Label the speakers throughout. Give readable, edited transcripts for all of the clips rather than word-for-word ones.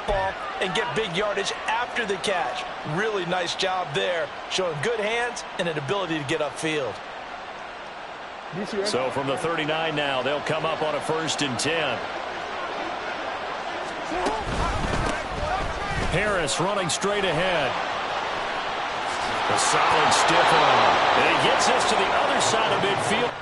Speaker 1: football and get big yardage after the catch. Really nice job there, showing good hands and an ability to get upfield.
Speaker 2: So from the 39 now, they'll come up on a 1st and 10. Harris running straight ahead. A solid stiff arm. And he gets this to the other side of midfield.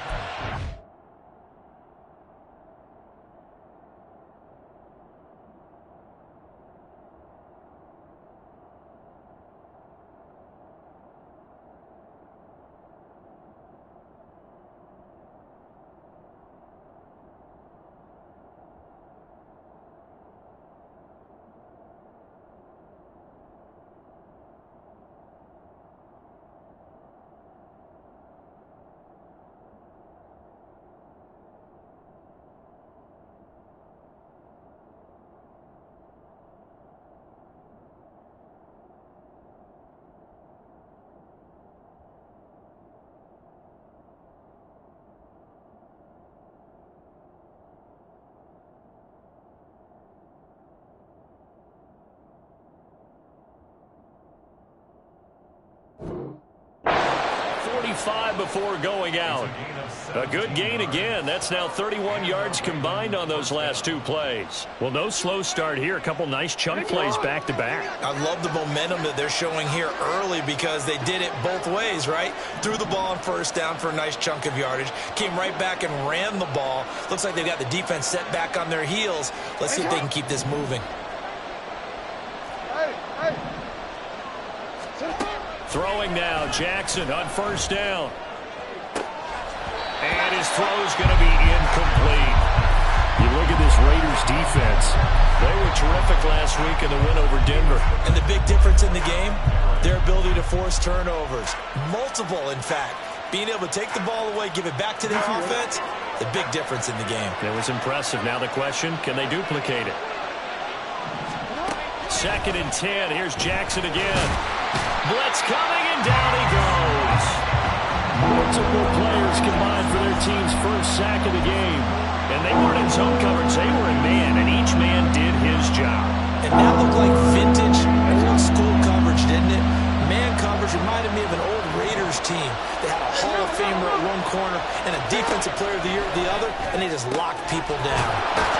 Speaker 2: Before going out. A good gain again. That's now 31 yards combined on those last 2 plays. Well, no slow start here. A couple nice chunk plays back to back.
Speaker 1: I love the momentum that they're showing here early because they did it both ways, right? Threw the ball on 1st down for a nice chunk of yardage. Came right back and ran the ball. Looks like they've got the defense set back on their heels. Let's see if they can keep this moving.
Speaker 2: Throwing now, Jackson on 1st down. And his throw's going to be incomplete. You look at this Raiders defense. They were terrific last week in the win over Denver.
Speaker 1: And the big difference in the game, their ability to force turnovers. Multiple, in fact. Being able to take the ball away, give it back to their offense, the big difference in the game.
Speaker 2: It was impressive. Now the question, can they duplicate it? 2nd and 10. Here's Jackson again. Blitz coming, and down he goes. Multiple players combined for their team's 1st sack of the game. And they weren't in zone coverage. They were in man, and each man did his job.
Speaker 1: And that looked like vintage old school coverage, didn't it? Man coverage reminded me of an old Raiders team. They had a Hall of Famer at one corner and a Defensive Player of the Year at the other, and they just locked people down.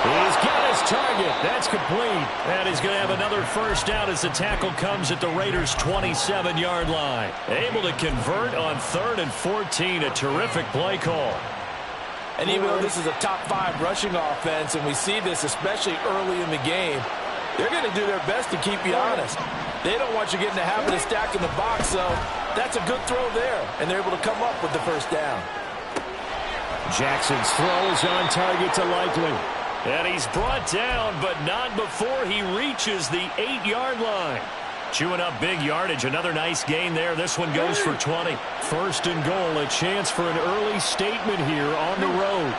Speaker 2: He's got his target. That's complete. And he's going to have another 1st down as the tackle comes at the Raiders' 27-yard line. Able to convert on 3rd and 14. A terrific play call.
Speaker 1: And even though this is a top 5 rushing offense, and we see this especially early in the game, they're going to do their best to keep you honest. They don't want you getting the habit of stacking the box, so that's a good throw there, and they're able to come up with the 1st down.
Speaker 2: Jackson's throw is on target to Likely. And he's brought down, but not before he reaches the 8-yard line. Chewing up big yardage. Another nice gain there. This one goes for 20. 1st and goal. A chance for an early statement here on the road.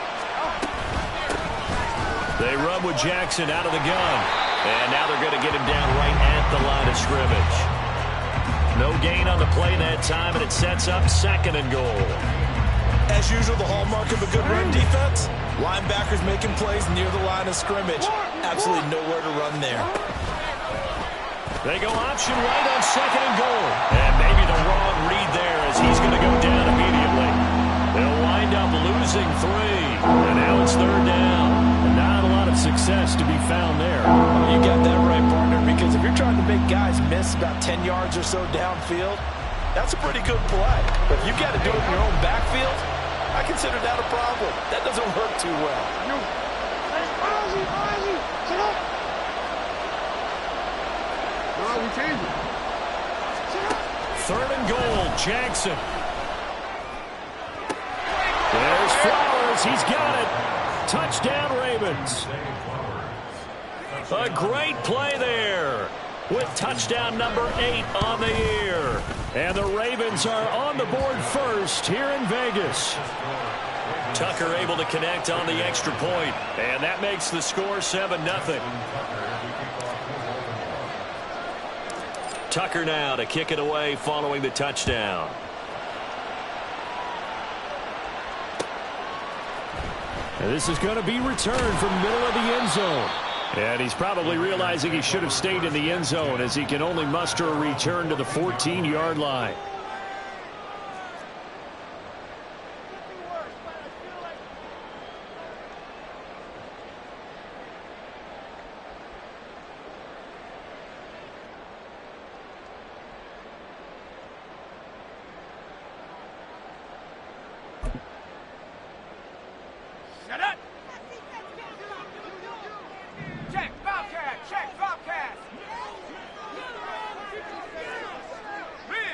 Speaker 2: They run with Jackson out of the gun. And now they're going to get him down right at the line of scrimmage. No gain on the play that time, and it sets up 2nd and goal.
Speaker 1: As usual, the hallmark of a good run defense, linebackers making plays near the line of scrimmage. Absolutely nowhere to run there.
Speaker 2: They go option right on 2nd and goal. And maybe the wrong read there as he's going to go down immediately. They'll wind up losing 3. And now it's 3rd down. And not a lot of success to be found there.
Speaker 1: Well, you got that right, partner, because if you're trying to make guys miss about 10 yards or so downfield, that's a pretty good play. But if you've got to do it in your own backfield, I consider that a problem. That doesn't work too well.
Speaker 2: Third and goal, Jackson. There's Flowers. He's got it. Touchdown, Ravens. A great play there with touchdown number 8 on the year. And the Ravens are on the board first here in Vegas. Tucker able to connect on the extra point, and that makes the score 7-0. Tucker now to kick it away following the touchdown. And this is going to be returned from middle of the end zone. And he's probably realizing he should have stayed in the end zone as he can only muster a return to the 14-yard line.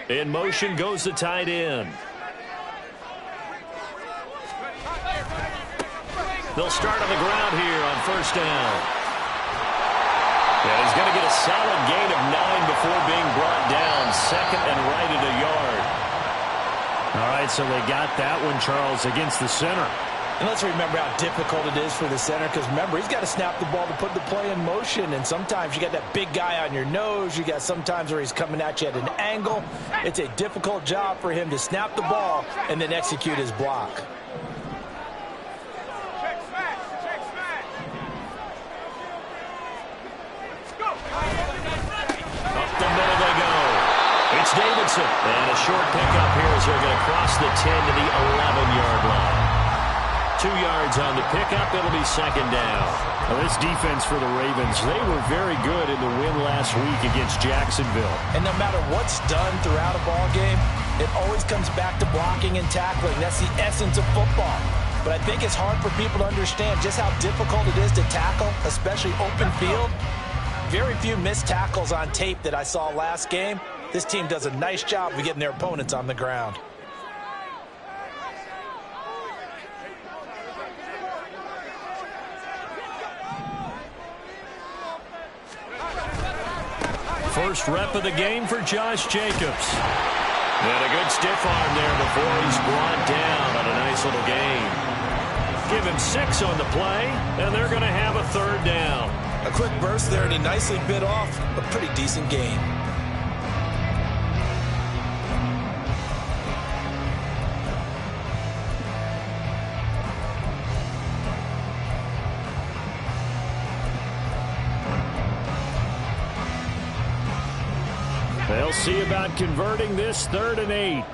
Speaker 2: In motion goes the tight end. They'll start on the ground here on first down. And he's going to get a solid gain of 9 before being brought down. Second and right at a yard. All right, so they got that one, Charles, against the center.
Speaker 1: And let's remember how difficult it is for the center, because remember, he's got to snap the ball to put the play in motion, and sometimes you got that big guy on your nose. You got sometimes where he's coming at you at an angle. It's a difficult job for him to snap the ball and then execute his block.
Speaker 2: Up the middle they go. It's Davidson. And a short pickup here as they're going to cross the 10 to the 11-yard line. 2 yards on the pickup. It'll be second down.
Speaker 3: Well, this defense for the Ravens, they were very good in the win last week against Jacksonville.
Speaker 1: And no matter what's done throughout a ball game, it always comes back to blocking and tackling. That's the essence of football. But I think it's hard for people to understand just how difficult it is to tackle, especially open field. Very few missed tackles on tape that I saw last game. This team does a nice job of getting their opponents on the ground.
Speaker 2: First rep of the game for Josh Jacobs. And a good stiff arm there before he's brought down on a nice little gain. Give him 6 on the play, and they're going to have a third down.
Speaker 1: A quick burst there, and he nicely bit off a pretty decent gain.
Speaker 3: They'll see about converting this 3rd and 8.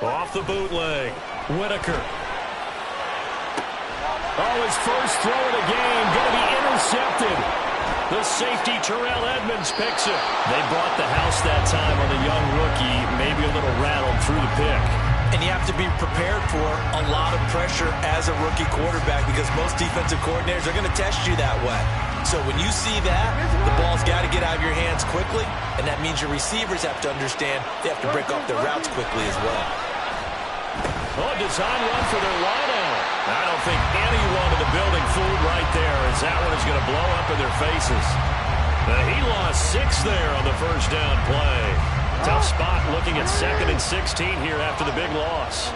Speaker 2: Off the bootleg. Whitaker.
Speaker 3: Oh, his first throw of the game going to be intercepted.
Speaker 2: The safety, Terrell Edmonds, picks it. They brought the house that time on the young rookie, maybe a little rattled through the pick.
Speaker 1: And you have to be prepared for a lot of pressure as a rookie quarterback, because most defensive coordinators are going to test you that way. So when you see that, the ball's got to get out of your hands quickly, and that means your receivers have to understand they have to break off their routes quickly as well.
Speaker 2: Oh, design one for their wideout. I don't think anyone in the building fooled right there, as that one is going to blow up in their faces. He lost 6 there on the first down play. Tough spot looking at 2nd and 16 here after the big loss.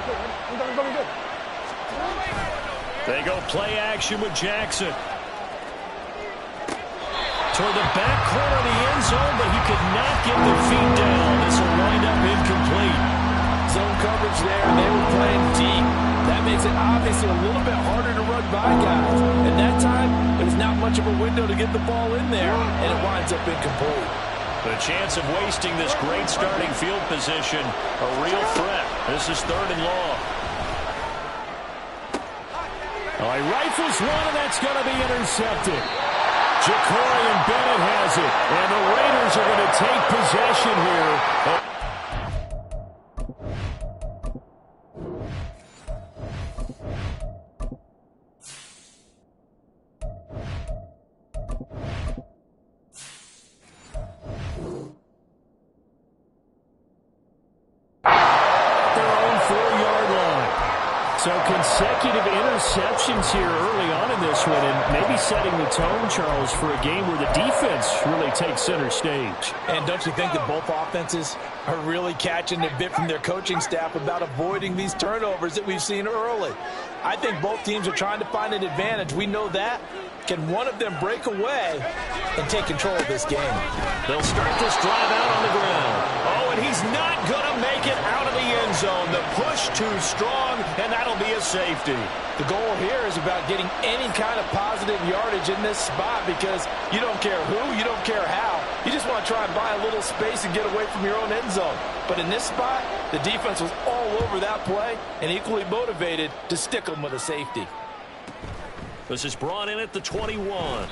Speaker 3: They go play action with Jackson.
Speaker 2: Toward the back corner of the end zone, but he could not get the feet down. This will wind up incomplete.
Speaker 1: Zone coverage there, and they were playing deep. That makes it obviously a little bit harder to run by guys. And that time, there was not much of a window to get the ball in there, and it winds up incomplete.
Speaker 2: The chance of wasting this great starting field position, a real threat. This is 3rd and long.
Speaker 3: Oh, he rifles one, and that's going to be intercepted. Ja'Cory Bennett has it, and the Raiders are going to take possession here. So consecutive interceptions here early on in this one, and maybe setting the tone, Charles, for a game where the defense really takes center stage.
Speaker 1: And don't you think that both offenses are really catching a bit from their coaching staff about avoiding these turnovers that we've seen early? I think both teams are trying to find an advantage. We know that. Can one of them break away and take control of this game?
Speaker 2: They'll start this drive out on the ground. Oh, and he's not going to make it out of the end zone. The push too strong, and that'll be a safety.
Speaker 1: The goal here is about getting any kind of positive yardage in this spot because you don't care who, you don't care how. You just want to try and buy a little space and get away from your own end zone. But in this spot, the defense was all over that play and equally motivated to stick them with a safety.
Speaker 2: This is brought in at the 21.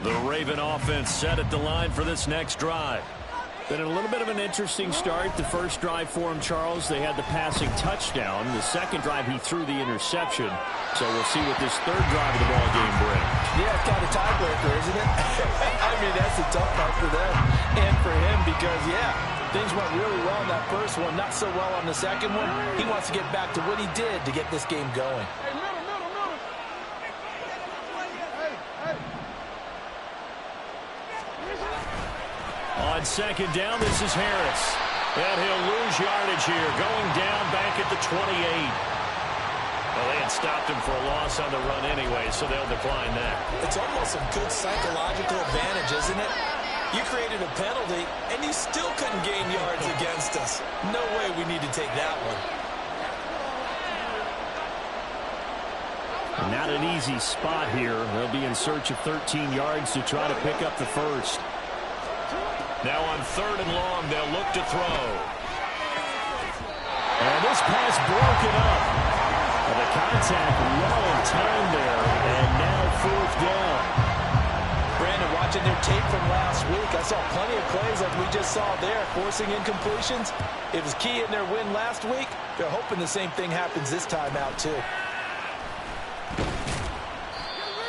Speaker 2: The Raven offense set at the line for this next drive.
Speaker 3: Been a little bit of an interesting start. The first drive for him, Charles, they had the passing touchdown. The second drive, he threw the interception. So we'll see what this third drive of the ball game brings.
Speaker 1: Yeah, it's kind of tiebreaker, isn't it? I mean, that's a tough part for them and for him because, yeah, things went really well in that first one, not so well on the second one. He wants to get back to what he did to get this game going.
Speaker 2: On second down, this is Harris. And he'll lose yardage here, going down back at the 28. Well, they had stopped him for a loss on the run anyway, so they'll decline that.
Speaker 1: It's almost a good psychological advantage, isn't it? You created a penalty, and you still couldn't gain yards against us. No way we need to take that one.
Speaker 3: Not an easy spot here. They'll be in search of 13 yards to try to pick up the first.
Speaker 2: Now on third and long, they'll look to throw.
Speaker 3: And this pass broken up. The contact well in time there, and now fourth down.
Speaker 1: Brandon, watching their tape from last week, I saw plenty of plays like we just saw there, forcing incompletions. It was key in their win last week. They're hoping the same thing happens this time out, too.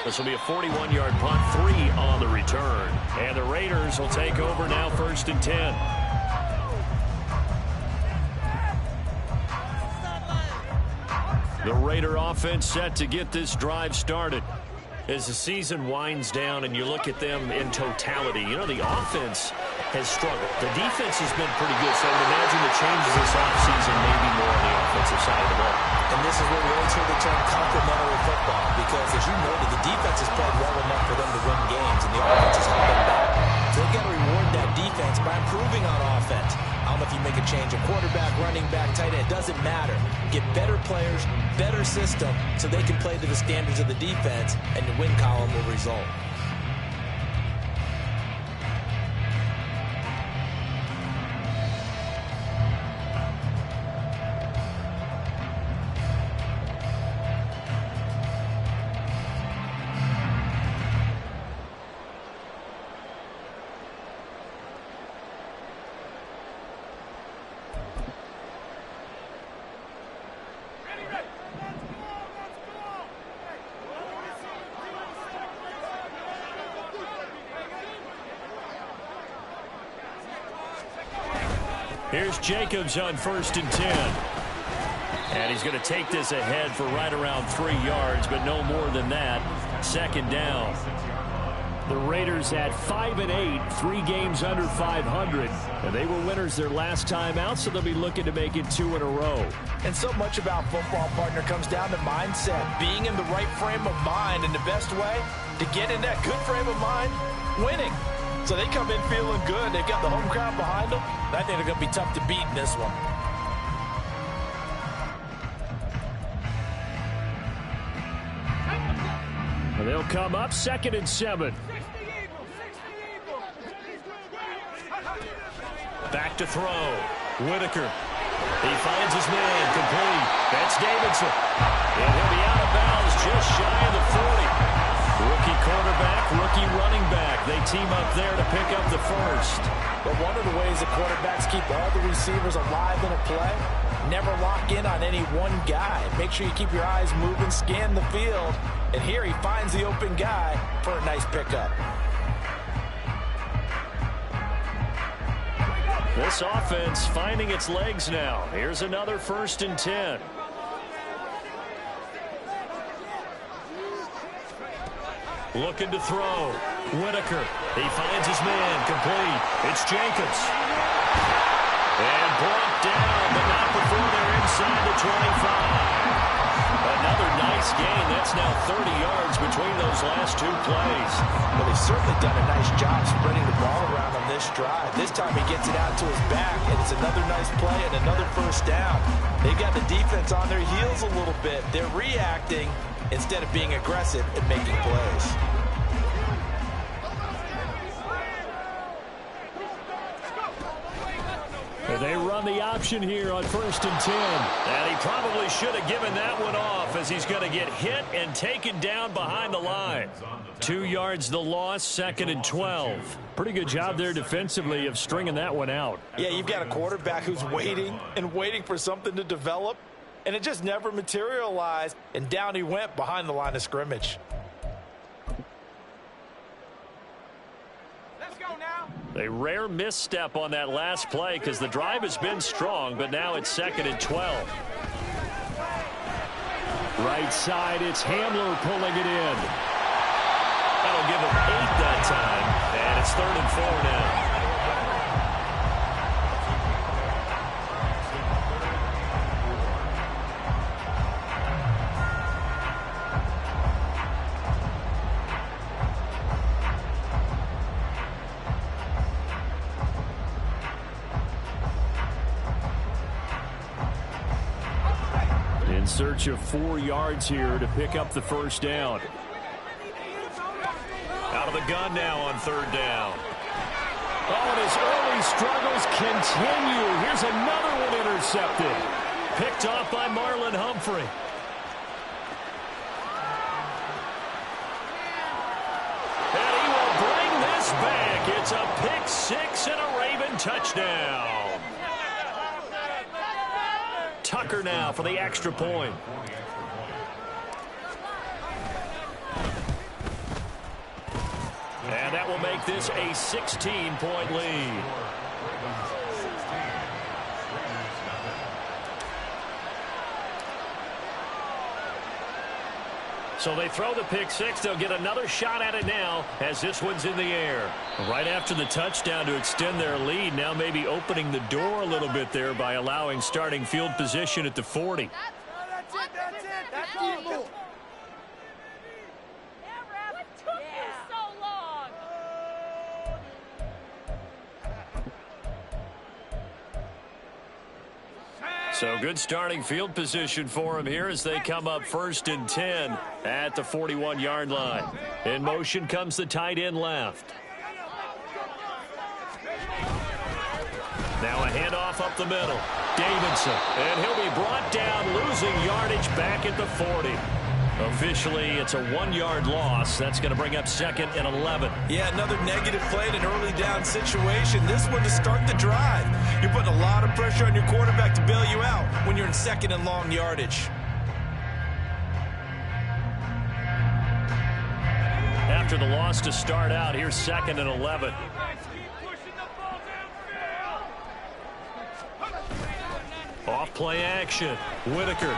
Speaker 2: This will be a 41-yard punt, 3 on the return. And the Raiders will take over now, first and 10. The Raider offense set to get this drive started. As the season winds down and you look at them in totality, you know, the offense has struggled. The defense has been pretty good, so I would imagine the changes this offseason may be more on the offensive side of the ball.
Speaker 1: And this is where we always hear the term complementary football because, as you noted, the defense has played well enough for them to win games, and the offense has held them back. So they've got to reward that defense by improving on offense. I don't know if you make a change, a quarterback, running back, tight end, it doesn't matter. Get better players, better system, so they can play to the standards of the defense, and the win column will result.
Speaker 2: Here's Jacobs on first and 10. And he's going to take this ahead for right around 3 yards, but no more than that. Second down.
Speaker 3: The Raiders at 5-8, 3 games under 500. And they were winners their last time out, so they'll be looking to make it 2 in a row.
Speaker 1: And so much about football, partner, comes down to mindset. Being in the right frame of mind, and the best way to get in that good frame of mind, winning. So they come in feeling good. They've got the home crowd behind them. I think they're going to be tough to beat in this one.
Speaker 3: And they'll come up 2nd and 7.
Speaker 2: Back to throw. Whitaker. He finds his man. Complete. That's Davidson. And he'll be out of bounds just shy of the 40. Rookie quarterback, rookie running back. They team up there to pick up the first.
Speaker 1: But one of the ways that quarterbacks keep all the receivers alive in a play, never lock in on any one guy. Make sure you keep your eyes moving, scan the field. And here he finds the open guy for a nice pickup.
Speaker 2: This offense finding its legs now. Here's another first and 10. Looking to throw. Whitaker. He finds his man. Complete. It's Jacobs. And brought down, but not before they're inside the 25. Another nice gain. That's now 30 yards between those last two plays.
Speaker 1: Well, he's certainly done a nice job spreading the ball around on this drive. This time he gets it out to his back, and it's another nice play and another first down. They've got the defense on their heels a little bit. They're reacting instead of being aggressive and making plays.
Speaker 3: They run the option here on 1st and 10.
Speaker 2: And he probably should have given that one off, as he's going to get hit and taken down behind the line.
Speaker 3: 2 yards the loss, 2nd and 12. Pretty good job there defensively of stringing that one out.
Speaker 1: Yeah, you've got a quarterback who's waiting and waiting for something to develop, and it just never materialized, and down he went behind the line of scrimmage.
Speaker 2: A rare misstep on that last play because the drive has been strong, but now it's 2nd and 12.
Speaker 3: Right side, it's Hamler pulling it in.
Speaker 2: That'll give him 8 that time, and it's 3rd and 4 now.
Speaker 3: In search of 4 yards here to pick up the first down.
Speaker 2: Out of the gun now on 3rd down.
Speaker 3: Oh, and his early struggles continue. Here's another one intercepted.
Speaker 2: Picked off by Marlon Humphrey. And he will bring this back. It's a pick 6 and a Raven touchdown. Tucker now for the extra point. And that will make this a 16-point lead. So they throw the pick 6. They'll get another shot at it now as this one's in the air.
Speaker 3: Right after the touchdown to extend their lead, now maybe opening the door a little bit there by allowing starting field position at the 40.
Speaker 4: That's it. That's it.
Speaker 2: So good starting field position for him here as they come up 1st and 10 at the 41-yard line.
Speaker 3: In motion comes the tight end left.
Speaker 2: Now a handoff up the middle. Davidson. And he'll be brought down, losing yardage back at the 40. Officially, it's a 1-yard loss. That's going to bring up 2nd and 11.
Speaker 1: Yeah, another negative play in an early down situation. This one to start the drive. You're putting a lot of pressure on your quarterback to bail you out when you're in 2nd and long yardage.
Speaker 2: After the loss to start out, here's 2nd and 11. Off play action. Whitaker.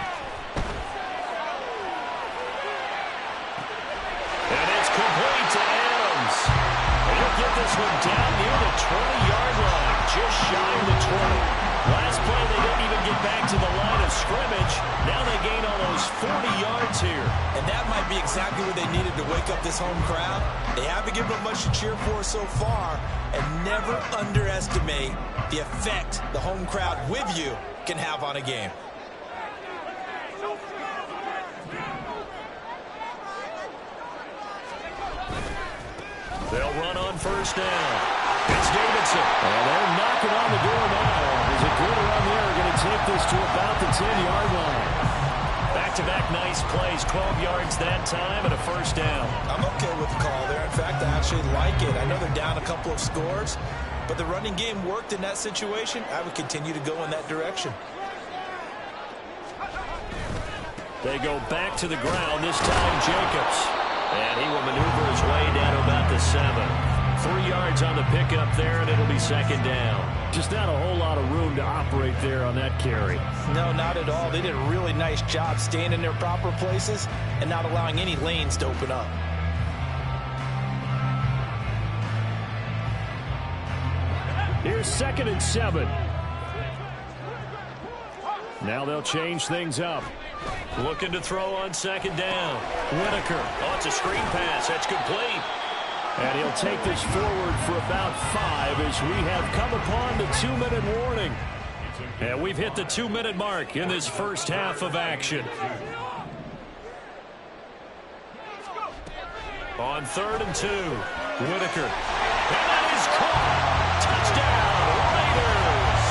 Speaker 2: And it's complete to Adams. And he'll get this one down near the 20-yard line, just shy of the 20. Last play, they didn't even get back to the line of scrimmage. Now they gain almost 40 yards here.
Speaker 1: And that might be exactly what they needed to wake up this home crowd. They haven't given them much to cheer for so far. And never underestimate the effect the home crowd with you can have on a game.
Speaker 2: They'll run on 1st down. It's Davidson.
Speaker 3: And they're knocking on the door now. There's a good run there. Going to take this to about the 10-yard line.
Speaker 2: Back-to-back nice plays. 12 yards that time and a 1st down.
Speaker 1: I'm okay with the call there. In fact, I actually like it. I know they're down a couple of scores, but the running game worked in that situation. I would continue to go in that direction.
Speaker 2: They go back to the ground, this time Jacobs. And he will maneuver his way down to about the 7. 3 yards on the pickup there, and it'll be 2nd down.
Speaker 3: Just not a whole lot of room to operate there on that carry.
Speaker 1: No, not at all. They did a really nice job staying in their proper places and not allowing any lanes to open up.
Speaker 3: 2nd and 7. Now they'll change things up.
Speaker 2: Looking to throw on 2nd down. Whitaker. Oh, it's a screen pass. That's complete.
Speaker 3: And he'll take this forward for about 5 as we have come upon the 2-minute warning.
Speaker 2: And we've hit the 2-minute mark in this first half of action. On 3rd and 2, Whitaker. And that is caught. Touchdown, Raiders.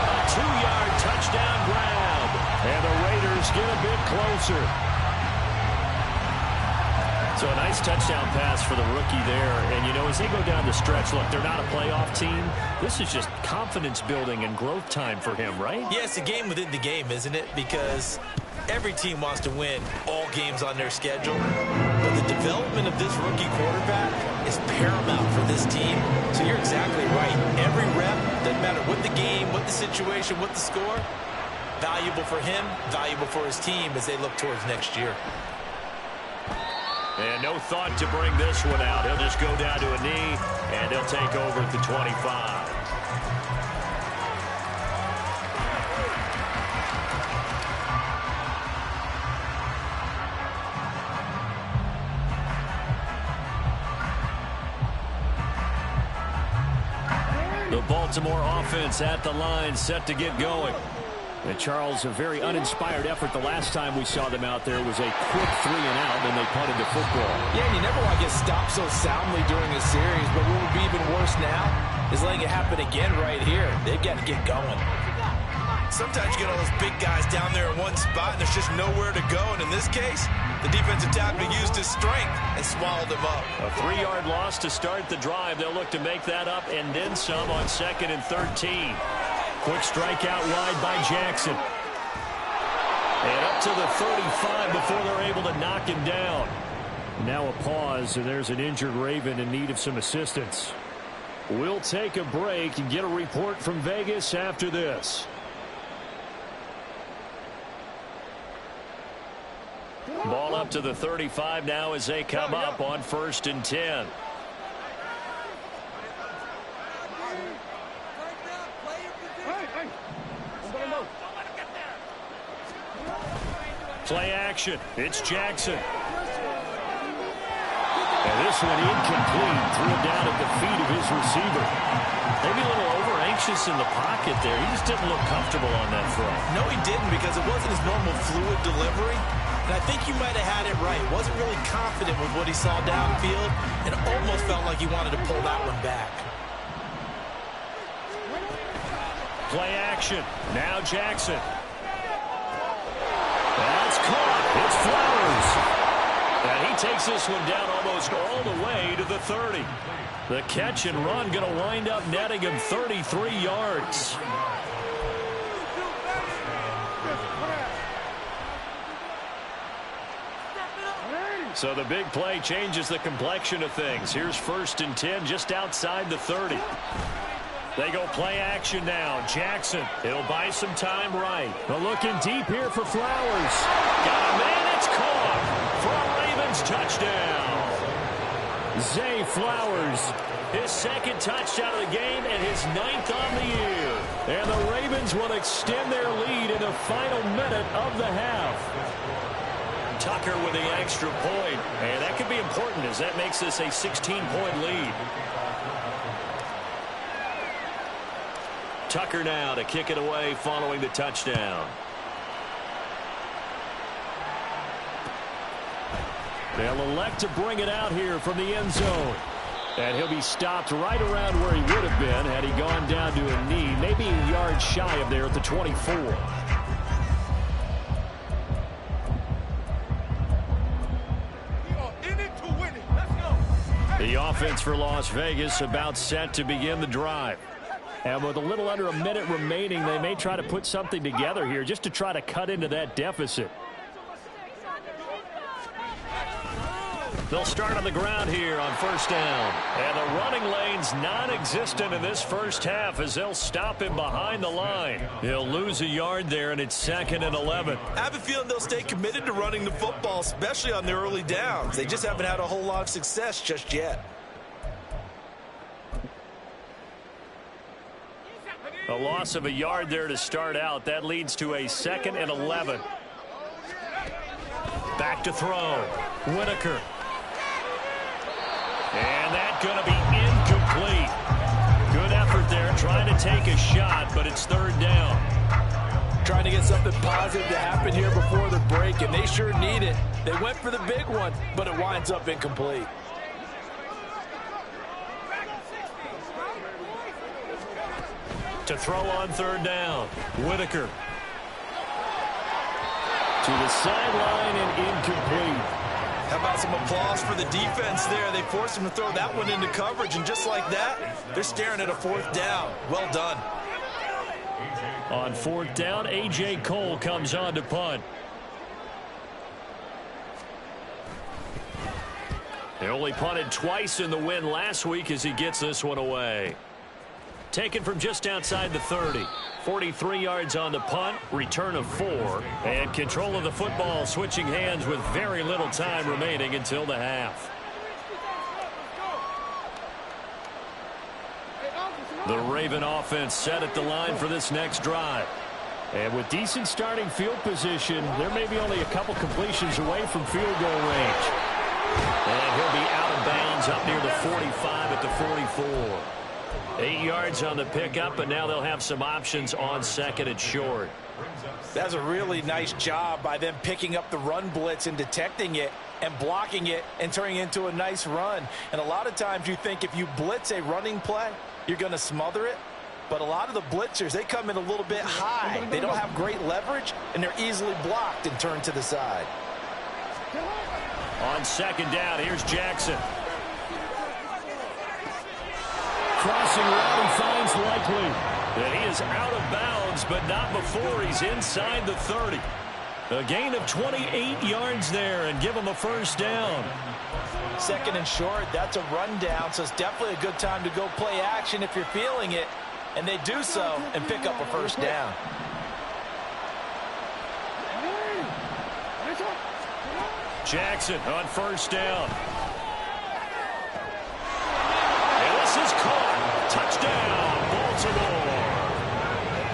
Speaker 2: A 2-yard touchdown grab.
Speaker 3: And the Raiders get a bit closer.
Speaker 2: So a nice touchdown pass for the rookie there. And, you know, as they go down the stretch, look, they're not a playoff team. This is just confidence building and growth time for him, right?
Speaker 1: Yeah, it's a game within the game, isn't it? Because every team wants to win all games on their schedule. But the development of this rookie quarterback is paramount for this team. So you're exactly right. Every rep, doesn't matter what the game, what the situation, what the score, valuable for him, valuable for his team as they look towards next year.
Speaker 2: And no thought to bring this one out. He'll just go down to a knee, and he'll take over at the 25. The Baltimore offense at the line, set to get going.
Speaker 3: And Charles, a very uninspired effort. The last time we saw them out there was a quick 3 and out, and they punted the football.
Speaker 1: Yeah, and you never want to get stopped so soundly during a series, but what would be even worse now is letting it happen again right here. They've got to get going. Sometimes you get all those big guys down there in one spot, and there's just nowhere to go. And in this case, the defensive tackle used his strength and swallowed him up.
Speaker 2: A 3-yard loss to start the drive. They'll look to make that up and then some on 2nd and 13. Quick strike out wide by Jackson. And up to the 35 before they're able to knock him down.
Speaker 3: Now a pause, and there's an injured Raven in need of some assistance. We'll take a break and get a report from Vegas after this.
Speaker 2: Ball up to the 35 now as they come up on 1st and 10. Play action. It's Jackson.
Speaker 3: And this one incomplete. Threw it down at the feet of his receiver.
Speaker 2: Maybe a little over-anxious in the pocket there. He just didn't look comfortable on that throw.
Speaker 1: No, he didn't, because it wasn't his normal fluid delivery. And I think you might have had it right. Wasn't really confident with what he saw downfield and almost felt like he wanted to pull that one back.
Speaker 2: Play action. Now Jackson. That's caught. It's Flowers. And he takes this one down almost all the way to the 30. The catch and run going to wind up netting him 33 yards. So the big play changes the complexion of things. Here's 1st and 10 just outside the 30. They go play action now. Jackson, he'll buy some time right.
Speaker 3: But looking deep here for Flowers.
Speaker 2: Got a man, it's caught for a Ravens touchdown.
Speaker 3: Zay Flowers.
Speaker 2: His 2nd touchdown of the game and his 9th on the year.
Speaker 3: And the Ravens will extend their lead in the final minute of the half.
Speaker 2: Tucker with the extra point. And that could be important as that makes this a 16-point lead. Tucker now to kick it away following the touchdown.
Speaker 3: They'll elect to bring it out here from the end zone. And he'll be stopped right around where he would have been had he gone down to a knee, maybe a yard shy of there at the 24. The offense for Las Vegas about set to begin the drive. And with a little under a minute remaining, they may try to put something together here just to try to cut into that deficit.
Speaker 2: They'll start on the ground here on 1st down. And the running lane's non-existent in this first half as they'll stop him behind the line. He'll lose a yard there, and it's 2nd and 11.
Speaker 1: I have a feeling they'll stay committed to running the football, especially on their early downs. They just haven't had a whole lot of success just yet.
Speaker 3: loss of a yard there to start out. That leads to a 2nd and 11. Back to throw. Whitaker. And that's going to be incomplete. Good effort there, trying to take a shot, but it's 3rd down.
Speaker 1: Trying to get something positive to happen here before the break, and they sure need it. They went for the big one, but it winds up incomplete.
Speaker 3: To throw on 3rd down. Whitaker.
Speaker 2: To the sideline and incomplete.
Speaker 1: How about some applause for the defense there? They forced him to throw that one into coverage, and just like that, they're staring at a 4th down. Well done.
Speaker 3: On 4th down, A.J. Cole comes on to punt. They only punted twice in the win last week as he gets this one away. Taken from just outside the 30. 43 yards on the punt, return of 4, and control of the football switching hands with very little time remaining until the half. The Raven offense set at the line for this next drive.
Speaker 2: And with decent starting field position, there may be only a couple completions away from field goal range.
Speaker 3: And he'll be out of bounds up near the 45 at the 44. 8 yards on the pickup, and now they'll have some options on 2nd and short.
Speaker 1: That's a really nice job by them picking up the run blitz and detecting it and blocking it and turning it into a nice run. And a lot of times you think if you blitz a running play, you're going to smother it. But a lot of the blitzers, they come in a little bit high. They don't have great leverage, and they're easily blocked and turned to the side.
Speaker 3: On 2nd down, here's Jackson.
Speaker 2: Crossing route and finds Likely.
Speaker 3: And he is out of bounds, but not before he's inside the 30. A gain of 28 yards there and give him a 1st down.
Speaker 1: 2nd and short, that's a rundown, so it's definitely a good time to go play action if you're feeling it. And they do so and pick up a 1st down.
Speaker 3: Jackson on 1st down. And this is caught. Touchdown, Baltimore.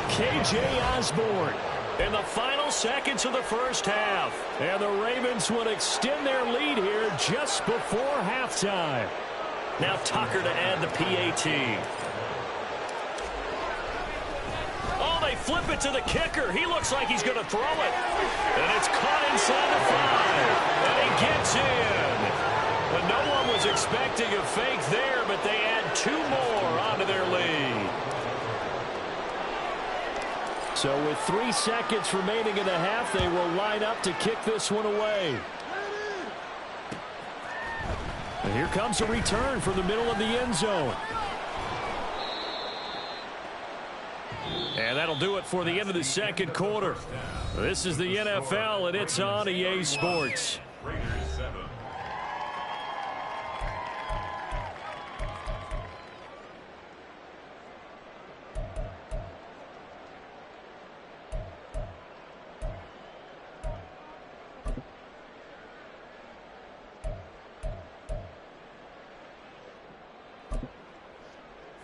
Speaker 2: K.J. Osborne.
Speaker 3: In the final seconds of the 1st half.
Speaker 2: And the Ravens would extend their lead here just before halftime.
Speaker 3: Now Tucker to add the PAT. Oh, they flip it to the kicker. He looks like he's going to throw it. And it's caught inside the 5. And he gets in. But no one was expecting a fake there, but they add 2 more onto their lead.
Speaker 2: So with 3 seconds remaining in the half, they will line up to kick this one away. And here comes a return from the middle of the end zone.
Speaker 3: And that'll do it for the end of the 2nd quarter. This is the NFL, and it's on EA Sports.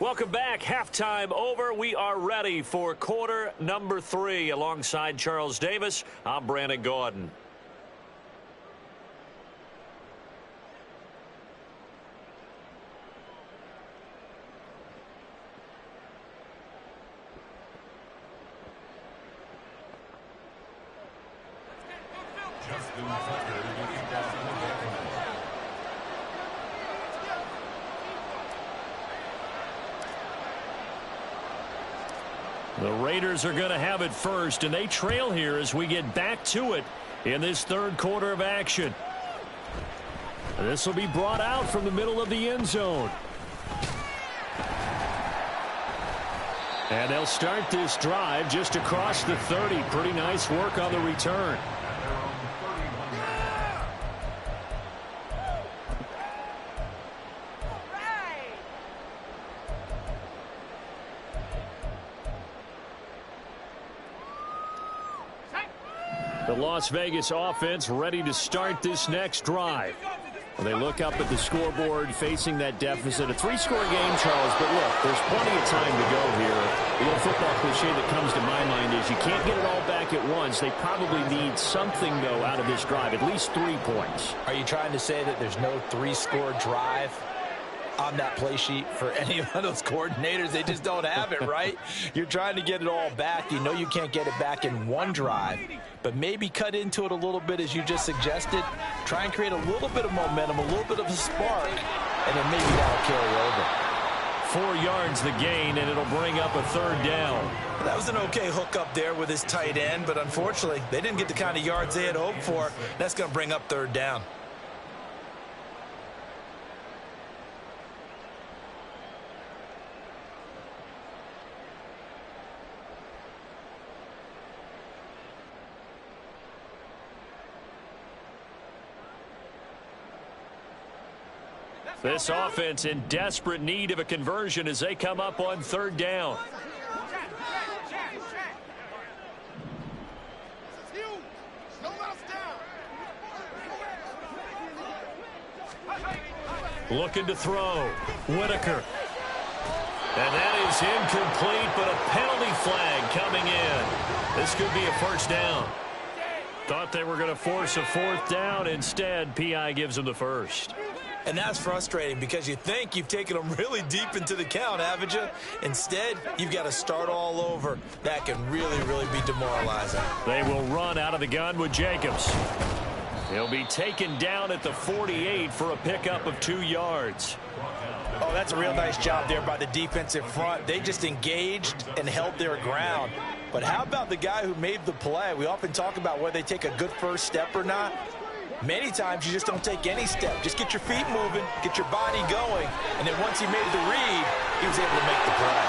Speaker 3: Welcome back. Halftime over. We are ready for quarter number 3. Alongside Charles Davis, I'm Brandon Gaudin. The Raiders are going to have it first, and they trail here as we get back to it in this 3rd quarter of action. This will be brought out from the middle of the end zone. And they'll start this drive just across the 30. Pretty nice work on the return. The Las Vegas offense ready to start this next drive. They look up at the scoreboard facing that deficit. A 3-score game, Charles, but look, there's plenty of time to go here. The little football cliche that comes to my mind is you can't get it all back at once. They probably need something, though, out of this drive, at least 3 points.
Speaker 1: Are you trying to say that there's no 3-score drive on that play sheet for any of those coordinators? They just don't have it, right? You're trying to get it all back. You know you can't get it back in one drive, but maybe cut into it a little bit as you just suggested. Try and create a little bit of momentum, a little bit of a spark, and then maybe that'll carry over.
Speaker 3: 4 yards the gain, and it'll bring up a 3rd down.
Speaker 1: That was an okay hook up there with his tight end, but unfortunately, they didn't get the kind of yards they had hoped for. That's going to bring up 3rd down.
Speaker 3: This offense in desperate need of a conversion as they come up on 3rd down. Looking to throw. Whitaker. And that is incomplete, but a penalty flag coming in. This could be a 1st down. Thought they were going to force a 4th down. Instead, P.I. gives them the 1st.
Speaker 1: And that's frustrating because you think you've taken them really deep into the count, haven't you? Instead, you've got to start all over. That can really, really be demoralizing.
Speaker 3: They will run out of the gun with Jacobs. He'll be taken down at the 48 for a pickup of 2 yards.
Speaker 1: Oh, that's a real nice job there by the defensive front. They just engaged and held their ground. But how about the guy who made the play? We often talk about whether they take a good first step or not. Many times you just don't take any step. Just get your feet moving, get your body going, and then once he made the read, he was able to make the play.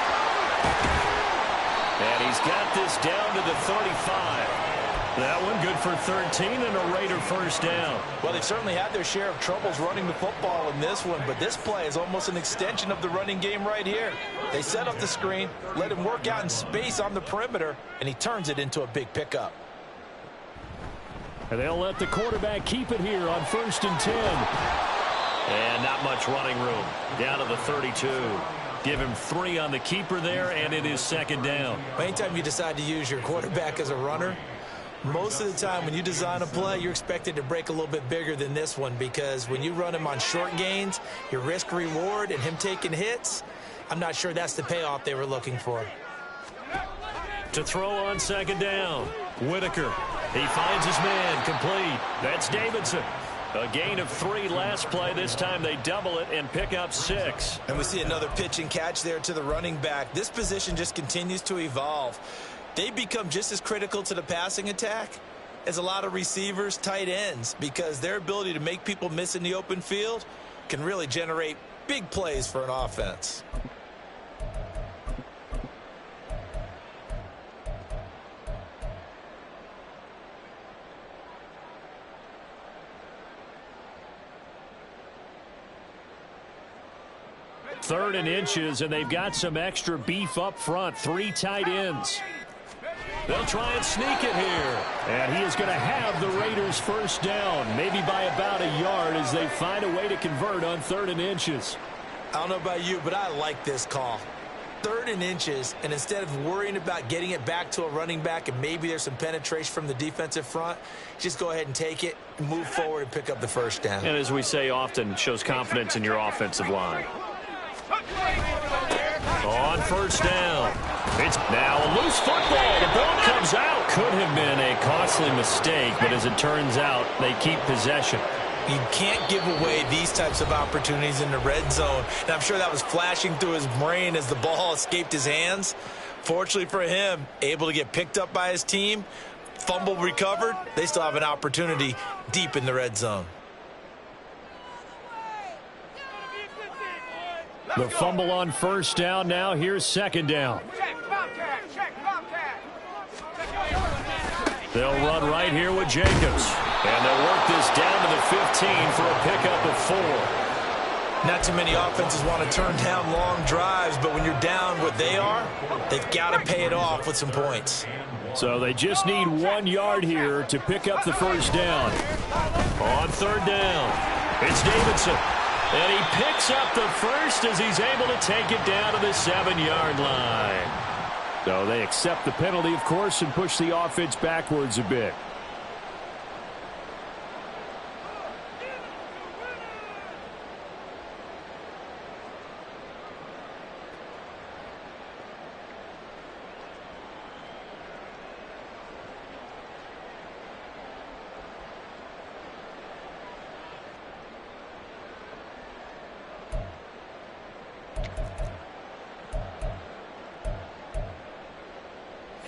Speaker 3: And he's got this down to the 35. That one good for 13 and a Raider 1st down.
Speaker 1: Well, they've certainly had their share of troubles running the football in this one, but this play is almost an extension of the running game right here. They set up the screen, let him work out in space on the perimeter, and he turns it into a big pickup.
Speaker 3: And they'll let the quarterback keep it here on 1st and 10. And not much running room. Down to the 32. Give him 3 on the keeper there, and it is 2nd down.
Speaker 1: Anytime you decide to use your quarterback as a runner, most of the time when you design a play, you're expected to break a little bit bigger than this one, because when you run him on short gains, your risk-reward and him taking hits, I'm not sure that's the payoff they were looking for.
Speaker 3: To throw on 2nd down, Whitaker. He finds his man, complete. That's Davidson. A gain of 3 last play. This time they double it and pick up 6.
Speaker 1: And we see another pitch and catch there to the running back. This position just continues to evolve. They become just as critical to the passing attack as a lot of receivers, tight ends, because their ability to make people miss in the open field can really generate big plays for an offense.
Speaker 3: Third and inches, and they've got some extra beef up front. 3 tight ends. They'll try and sneak it here. And he is going to have the Raiders 1st down, maybe by about a yard as they find a way to convert on 3rd and inches.
Speaker 1: I don't know about you, but I like this call. 3rd and inches, and instead of worrying about getting it back to a running back and maybe there's some penetration from the defensive front, just go ahead and take it, move forward, and pick up the 1st down.
Speaker 3: And as we say often, shows confidence in your offensive line. On 1st down. It's now a loose football. The ball comes out. Could have been a costly mistake, but as it turns out, they keep possession.
Speaker 1: You can't give away these types of opportunities in the red zone. And I'm sure that was flashing through his brain as the ball escaped his hands. Fortunately for him, able to get picked up by his team, fumble recovered. They still have an opportunity deep in the red zone.
Speaker 3: The fumble on 1st down. Now here's 2nd down. They'll run right here with Jacobs. And they'll work this down to the 15 for a pickup of 4.
Speaker 1: Not too many offenses want to turn down long drives, but when you're down what they are, they've got to pay it off with some points.
Speaker 3: So they just need 1 yard here to pick up the 1st down. On 3rd down.
Speaker 2: It's Davidson. And he picks up the first as he's able to take it down to the 7-yard line.
Speaker 3: So they accept the penalty, of course, and push the offense backwards a bit.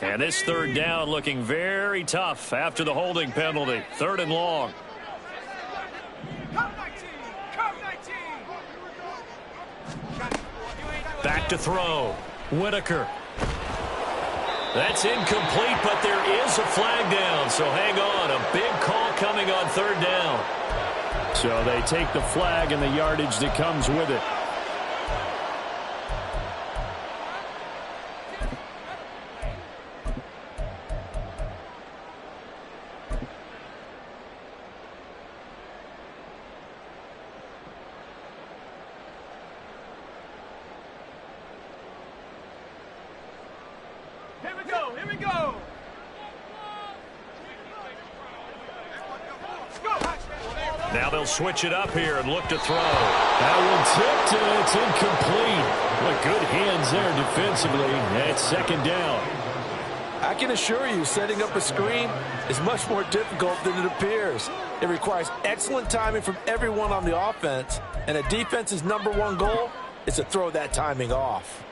Speaker 2: And this third down looking very tough after the holding penalty. 3rd and long. Back to throw. Whitaker. That's incomplete, but there is a flag down. So hang on. A big call coming on 3rd down.
Speaker 3: So they take the flag and the yardage that comes with it.
Speaker 4: Here we go.
Speaker 2: Now they'll switch it up here and look to throw.
Speaker 3: That one tipped, and it's incomplete. But good hands there defensively. And it's 2nd down.
Speaker 1: I can assure you, setting up a screen is much more difficult than it appears. It requires excellent timing from everyone on the offense, and a defense's #1 goal is to throw that timing off.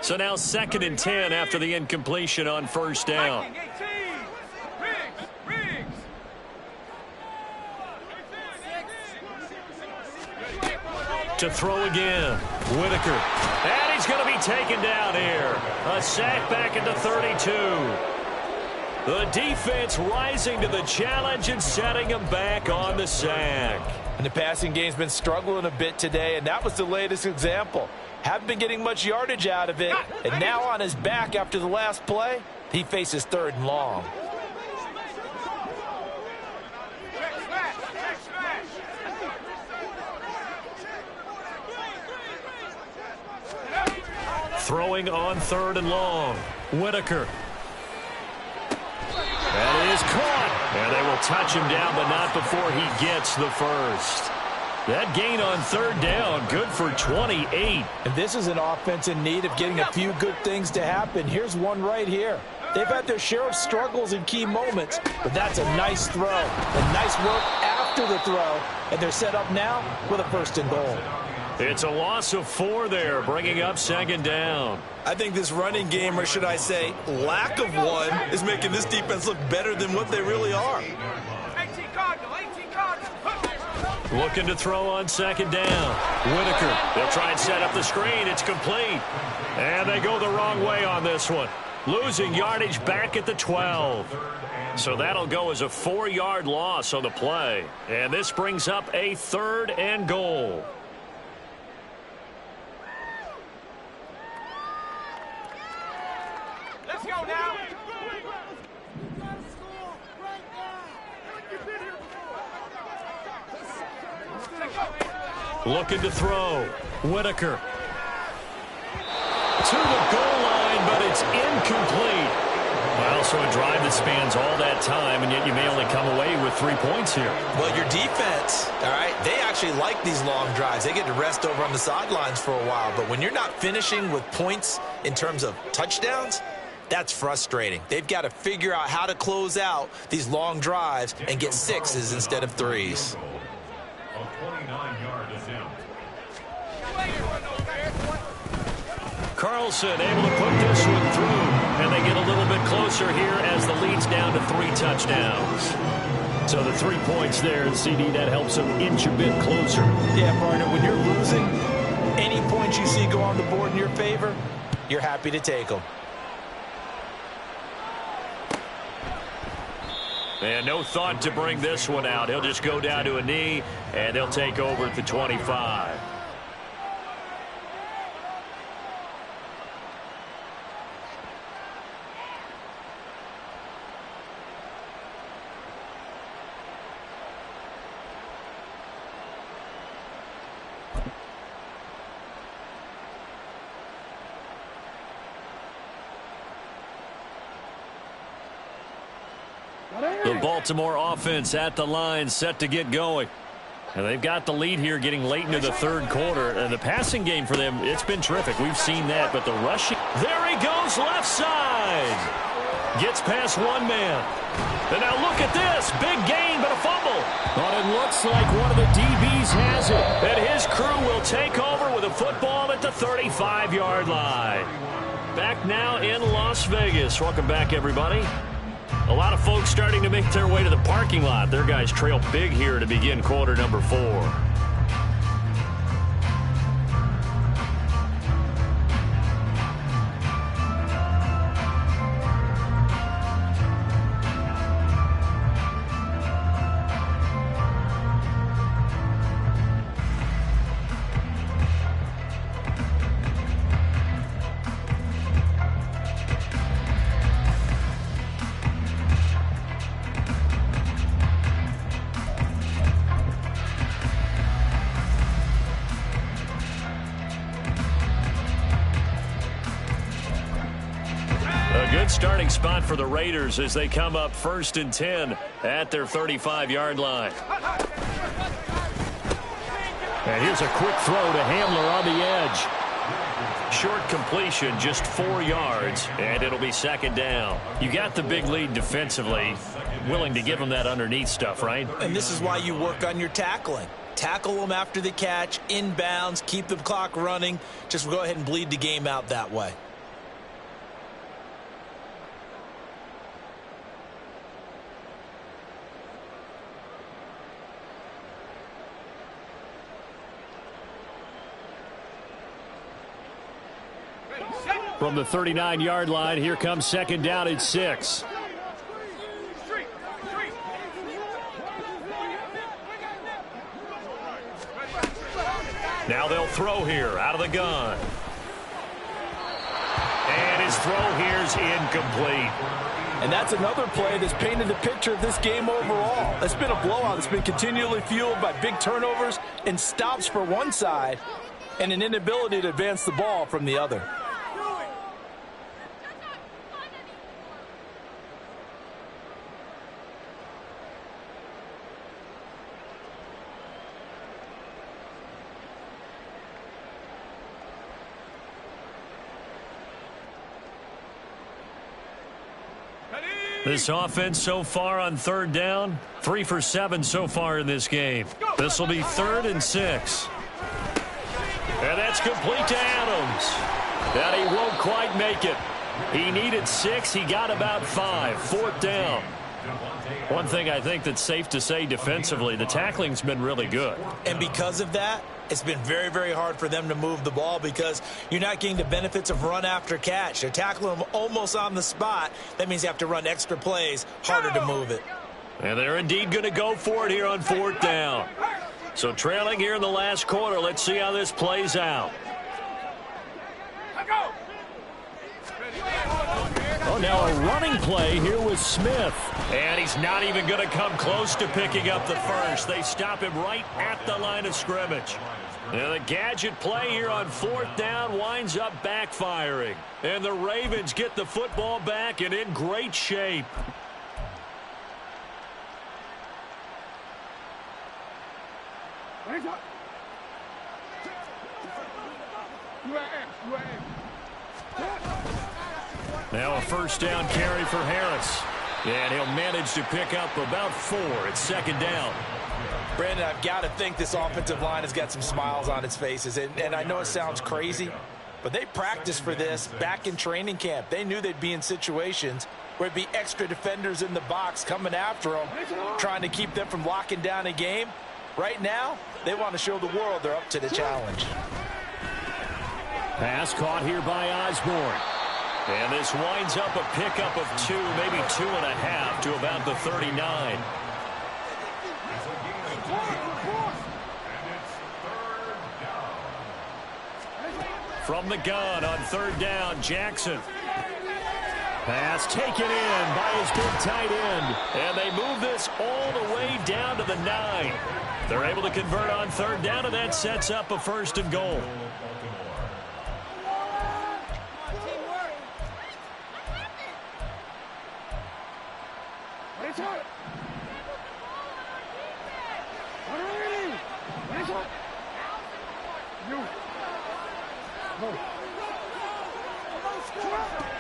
Speaker 2: So now 2nd and 10 after the incompletion on 1st down. To throw again. Whitaker. And he's going to be taken down here. A sack back into 32. The defense rising to the challenge and setting him back on the sack.
Speaker 1: And the passing game's been struggling a bit today, and that was the latest example. Haven't been getting much yardage out of it, and now on his back after the last play, he faces 3rd and long.
Speaker 2: Throwing on 3rd and long. Whitaker. That is caught. And they will touch him down, but not before he gets the first. That gain on 3rd down, good for 28.
Speaker 1: And this is an offense in need of getting a few good things to happen. Here's one right here. They've had their share of struggles in key moments, but that's a nice throw. A nice work after the throw, and they're set up now with a 1st and goal.
Speaker 2: It's a loss of 4 there, bringing up 2nd down.
Speaker 1: I think this running game, or should I say lack of one, is making this defense look better than what they really are.
Speaker 4: 18 Cardinal.
Speaker 2: Looking to throw on 2nd down. Whitaker. They'll try and set up the screen. It's complete. And they go the wrong way on this one. Losing yardage back at the 12. So that'll go as a 4-yard loss on the play. And this brings up a 3rd and goal.
Speaker 4: Let's go now.
Speaker 2: Looking to throw. Whitaker. To the goal line, but it's incomplete. Well, so a drive that spans all that time, and yet you may only come away with 3 points here.
Speaker 1: Well, your defense, all right, they actually like these long drives. They get to rest over on the sidelines for a while. But when you're not finishing with points in terms of touchdowns, that's frustrating. They've got to figure out how to close out these long drives and get 6s instead of 3s.
Speaker 2: Carlson able to put this one through, and they get a little bit closer here as the lead's down to 3 touchdowns. So the 3 points there, and CD, that helps them inch a bit closer.
Speaker 1: Yeah, partner, when you're losing, any points you see go on the board in your favor, you're happy to take them.
Speaker 2: And no thought to bring this one out. He'll just go down to a knee, and they'll take over at the 25.
Speaker 3: The Baltimore offense at the line, set to get going. And they've got the lead here getting late into the third quarter. And the passing game for them, it's been terrific. We've seen that. But the rushing, there he goes left side. Gets past one man. And now look at this. Big gain, but a fumble. But it looks like one of the DBs has it. And his crew will take over with a football at the 35-yard line. Back now in Las Vegas. Welcome back, everybody. A lot of folks starting to make their way to the parking lot. Their guys trail big here to begin quarter number 4. Starting spot for the Raiders as they come up 1st and 10 at their 35-yard line.
Speaker 2: And here's a quick throw to Hamler on the edge.
Speaker 3: Short completion, just 4 yards, and it'll be 2nd down. You got the big lead defensively. Willing to give them that underneath stuff, right?
Speaker 1: And this is why you work on your tackling. Tackle them after the catch, inbounds, keep the clock running. Just go ahead and bleed the game out that way.
Speaker 2: From the 39-yard line, here comes 2nd down and 6.
Speaker 3: Now they'll throw here out of the gun. And his throw here's incomplete.
Speaker 1: And that's another play that's painted the picture of this game overall. It's been a blowout. It's been continually fueled by big turnovers and stops for one side and an inability to advance the ball from the other.
Speaker 3: This offense so far on 3rd down, 3 for 7 so far in this game. This will be 3rd and 6. And that's complete to Adams. And he won't quite make it. He needed 6. He got about 5. 4th down. One thing I think that's safe to say defensively, the tackling's been really good.
Speaker 1: And because of that, it's been very, very hard for them to move the ball because you're not getting the benefits of run after catch. They're tackling them almost on the spot. That means you have to run extra plays, harder to move it.
Speaker 3: And they're indeed going to go for it here on 4th down. So trailing here in the last quarter, let's see how this plays out.
Speaker 2: Oh, now a running play here with Smith.
Speaker 3: And he's not even going to come close to picking up the first. They stop him right at the line of scrimmage. And the gadget play here on 4th down winds up backfiring. And the Ravens get the football back and in great shape. Now a 1st down carry for Harris. And he'll manage to pick up about 4. It's 2nd down.
Speaker 1: Brandon, I've got to think this offensive line has got some smiles on its faces. And I know it sounds crazy, but they practiced for this back in training camp. They knew they'd be in situations where it'd be extra defenders in the box coming after them, trying to keep them from locking down a game. Right now, they want to show the world they're up to the challenge.
Speaker 2: Pass caught here by Osborne.
Speaker 3: And this winds up a pickup of 2, maybe 2.5 to about the 39. From the gun on 3rd down, Jackson.
Speaker 2: Pass taken in by his big tight end.
Speaker 3: And they move this all the way down to the 9. They're able to convert on 3rd down, and that sets up a 1st and goal.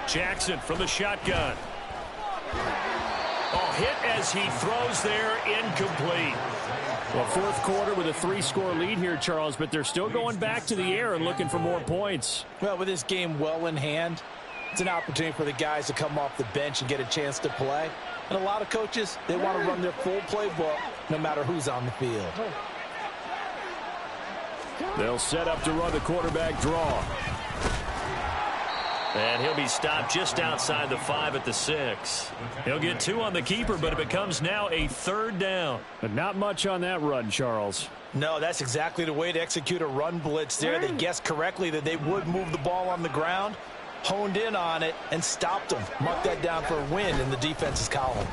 Speaker 2: Jackson from the shotgun. Oh, hit as he throws there, incomplete.
Speaker 3: Well, fourth quarter with a 3-score lead here, Charles, but they're still going back to the air and looking for more points.
Speaker 1: Well, with this game well in hand, it's an opportunity for the guys to come off the bench and get a chance to play. And a lot of coaches, they want to run their full playbook no matter who's on the field.
Speaker 3: They'll set up to run the quarterback draw.
Speaker 2: And he'll be stopped just outside the 5 at the 6. He'll get 2 on the keeper, but it becomes now a 3rd down.
Speaker 3: But not much on that run, Charles.
Speaker 1: No, that's exactly the way to execute a run blitz there. They guessed correctly that they would move the ball on the ground, honed in on it, and stopped them. Mark that down for a win in the defense's column.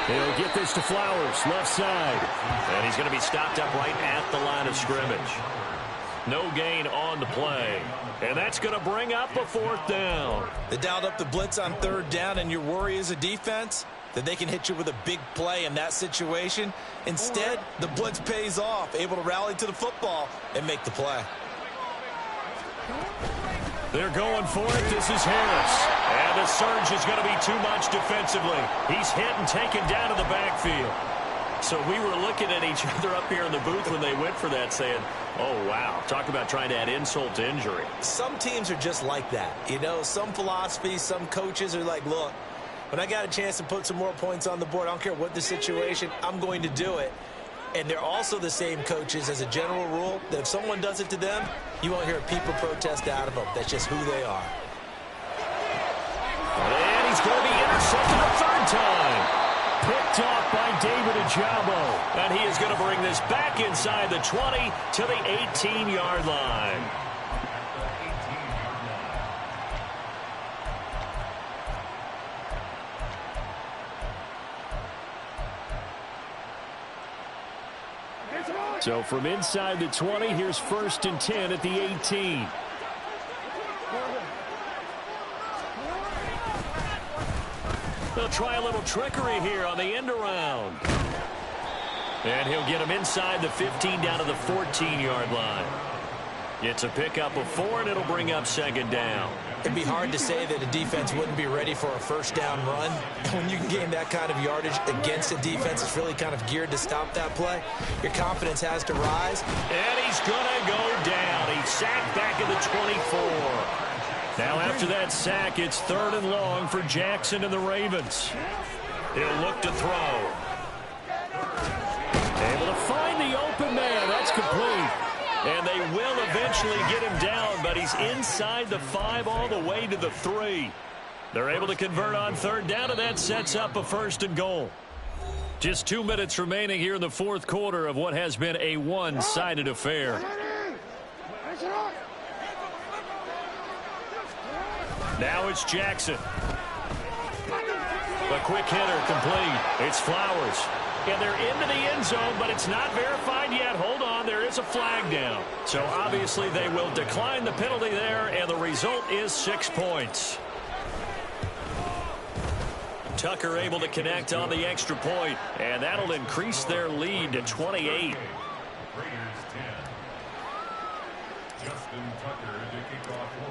Speaker 3: They'll get this to Flowers, left side.
Speaker 2: And he's going to be stopped up right at the line of scrimmage. No gain on the play. And that's going to bring up a 4th down.
Speaker 1: They dialed up the blitz on 3rd down, and your worry as a defense that they can hit you with a big play in that situation. Instead, the blitz pays off, able to rally to the football and make the play.
Speaker 2: They're going for it. This is Harris. And the surge is going to be too much defensively. He's hit and taken down to the backfield. So we were looking at each other up here in the booth when they went for that saying, oh, wow, talk about trying to add insult to injury.
Speaker 1: Some teams are just like that. You know, some philosophies, some coaches are like, look, when I got a chance to put some more points on the board, I don't care what the situation, I'm going to do it. And they're also the same coaches as a general rule that if someone does it to them, you won't hear a peep or protest out of them. That's just who they are.
Speaker 2: And he's going to be intercepted a 3rd time.
Speaker 3: Picked off by David Ajabo.
Speaker 2: And he is going to bring this back inside the 20 to the 18-yard line.
Speaker 3: So from inside the 20, here's 1st and 10 at the 18.
Speaker 2: They'll try a little trickery here on the end around. And he'll get him inside the 15 down to the 14-yard line. It's a pickup of 4, and it'll bring up 2nd down.
Speaker 1: It'd be hard to say that a defense wouldn't be ready for a 1st down run. When you can gain that kind of yardage against a defense that's really kind of geared to stop that play, your confidence has to rise.
Speaker 2: And he's going to go down. He's sacked back at the 24. Now after that sack, it's 3rd and long for Jackson and the Ravens. He'll look to throw.
Speaker 3: Able to find the open man. That's complete.
Speaker 2: And they will eventually get him down, but he's inside the 5 all the way to the 3. They're able to convert on 3rd down, and that sets up a 1st and goal. Just 2 minutes remaining here in the 4th quarter of what has been a one-sided affair. Now it's Jackson. A quick hitter complete. It's Flowers. And they're into the end zone, but it's not verified yet. Hold on, there is a flag down. So obviously they will decline the penalty there, and the result is 6 points. Tucker able to connect on the extra point, and that'll increase their lead to 28.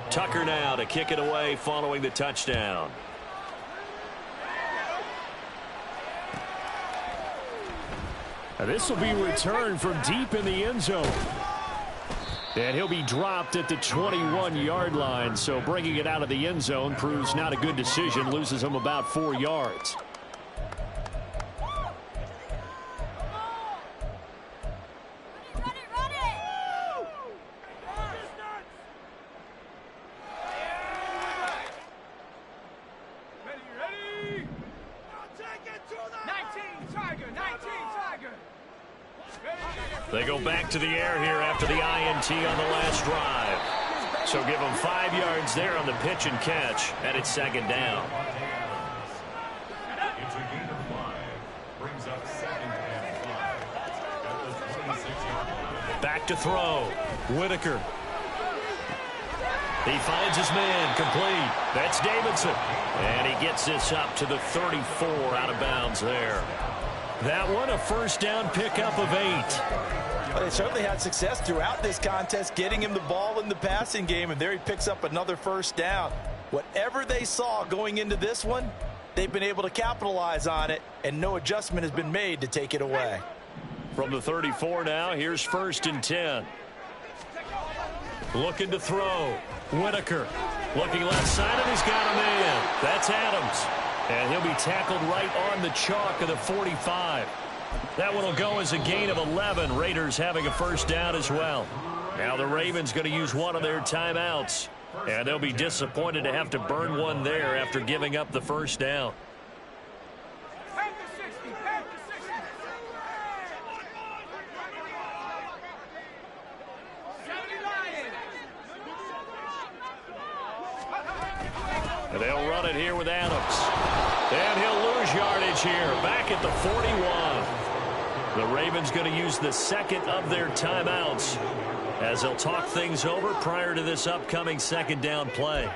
Speaker 2: Tucker now to kick it away following the touchdown.
Speaker 3: Now this will be returned from deep in the end zone. And he'll be dropped at the 21-yard line. So bringing it out of the end zone proves not a good decision. Loses him about 4 yards.
Speaker 2: They go back to the air here after the INT on the last drive. So give them 5 yards there on the pitch and catch, and it's 2nd down.
Speaker 5: It's a gain of 5. Brings up 2nd and 5 at the 26-yard line.
Speaker 2: Back to throw. Whitaker. He finds his man, complete. That's Davidson. And he gets this up to the 34 out of bounds there. That one a first down pickup of 8.
Speaker 1: Well, they certainly had success throughout this contest, getting him the ball in the passing game, and there he picks up another first down. Whatever they saw going into this one, they've been able to capitalize on it, and no adjustment has been made to take it away.
Speaker 2: From the 34 now, here's 1st and 10. Looking to throw. Whitaker looking left side, and he's got a man. That's Adams. And he'll be tackled right on the chalk of the 45. That one will go as a gain of 11. Raiders having a first down as well. Now the Ravens going to use one of their timeouts. And they'll be disappointed to have to burn one there after giving up the first down. And they'll run it here with Adams. And he'll lose yardage here, back at the 41. The Ravens going to use the second of their timeouts as they'll talk things over prior to this upcoming second down play.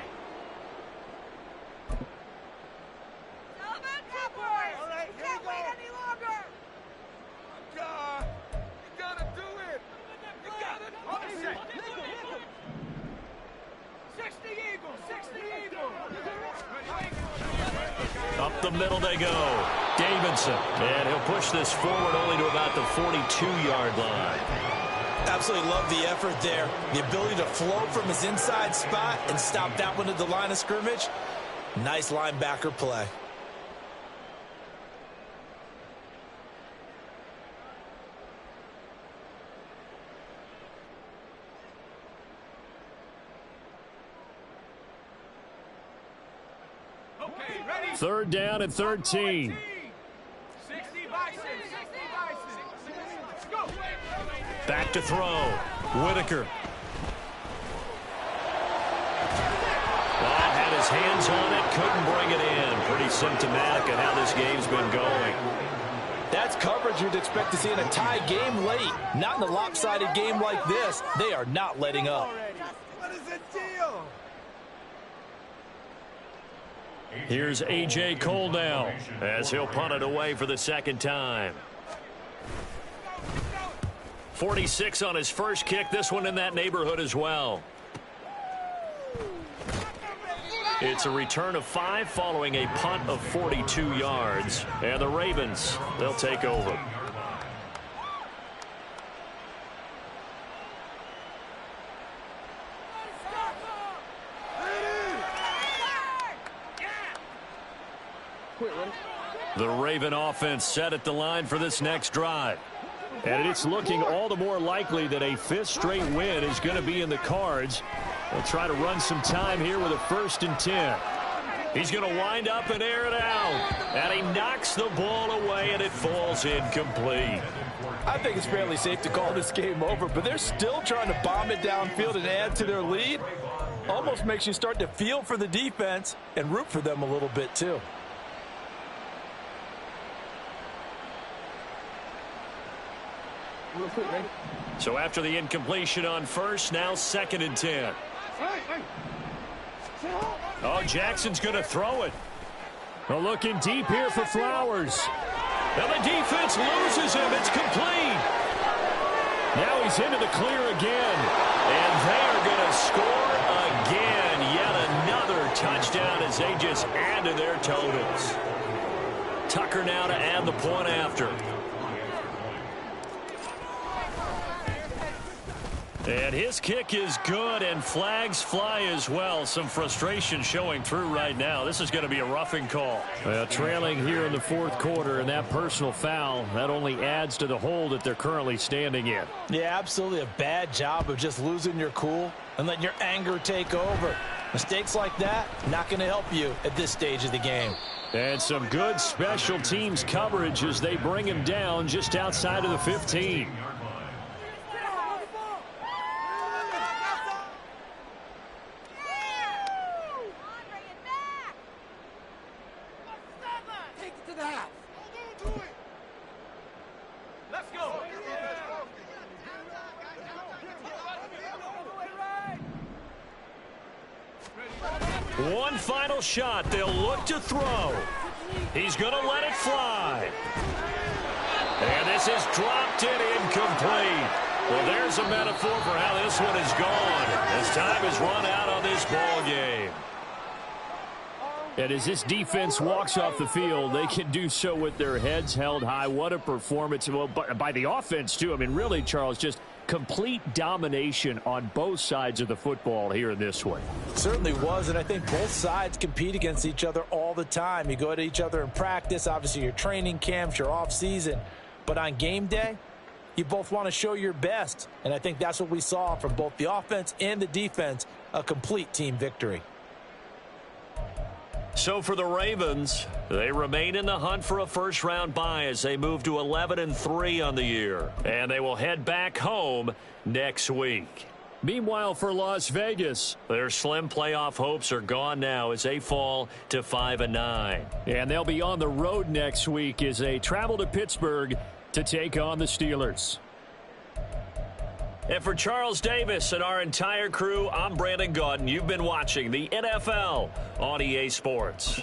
Speaker 2: Up the middle they go. Davidson. And he'll push this forward only to about the 42-yard line.
Speaker 1: Absolutely love the effort there. The ability to flow from his inside spot and stop that one at the line of scrimmage. Nice linebacker play.
Speaker 2: Third down and 13.
Speaker 4: 60 Bison. Let's go.
Speaker 2: Back to throw. Whitaker. Had his hands on it, couldn't bring it in. Pretty symptomatic of how this game's been going.
Speaker 1: That's coverage you'd expect to see in a tie game late. Not in a lopsided game like this. They are not letting up.
Speaker 4: What is the deal?
Speaker 2: Here's A.J. Cole now as he'll punt it away for the second time. 46 on his first kick. This one in that neighborhood as well. It's a return of 5 following a punt of 42 yards. And the Ravens, they'll take over. The Raven offense set at the line for this next drive. And it's looking all the more likely that a 5th straight win is going to be in the cards. They'll try to run some time here with a 1st and 10. He's going to wind up and air it out. And he knocks the ball away, and it falls incomplete.
Speaker 1: I think it's fairly safe to call this game over, but they're still trying to bomb it downfield and add to their lead. Almost makes you start to feel for the defense and root for them a little bit, too.
Speaker 2: So after the incompletion on first, now 2nd and 10. Oh, Jackson's going to throw it. Well, looking deep here for Flowers. And the defense loses him. It's complete. Now he's into the clear again. And they are going to score again. Yet another touchdown as they just add to their totals. Tucker now to add the point after. And his kick is good, and flags fly as well. Some frustration showing through right now. This is going to be a roughing call. Trailing here in the 4th quarter, and that personal foul, that only adds to the hole that they're currently standing in.
Speaker 1: Yeah, absolutely a bad job of just losing your cool and letting your anger take over. Mistakes like that, not going to help you at this stage of the game.
Speaker 2: And some good special teams coverage as they bring him down just outside of the 15. One final shot. They'll look to throw. He's going to let it fly.
Speaker 3: And this is dropped in incomplete. Well, there's a metaphor for how this one is gone, as time is run out on this ball game. And as this defense walks off the field, they can do so with their heads held high. What a performance. Well, by the offense, too. I mean, really, Charles, just complete domination on both sides of the football here in this one.
Speaker 1: Certainly was, and I think both sides compete against each other all the time. You go at each other in practice, obviously your training camps, your off-season. But on game day, you both want to show your best. And I think that's what we saw from both the offense and the defense, a complete team victory.
Speaker 3: So for the Ravens, they remain in the hunt for a first-round bye as they move to 11-3 on the year. And they will head back home next week. Meanwhile, for Las Vegas, their slim playoff hopes are gone now as they fall to 5-9. And they'll be on the road next week as they travel to Pittsburgh to take on the Steelers. And for Charles Davis and our entire crew, I'm Brandon Gaudin. You've been watching the NFL on EA Sports.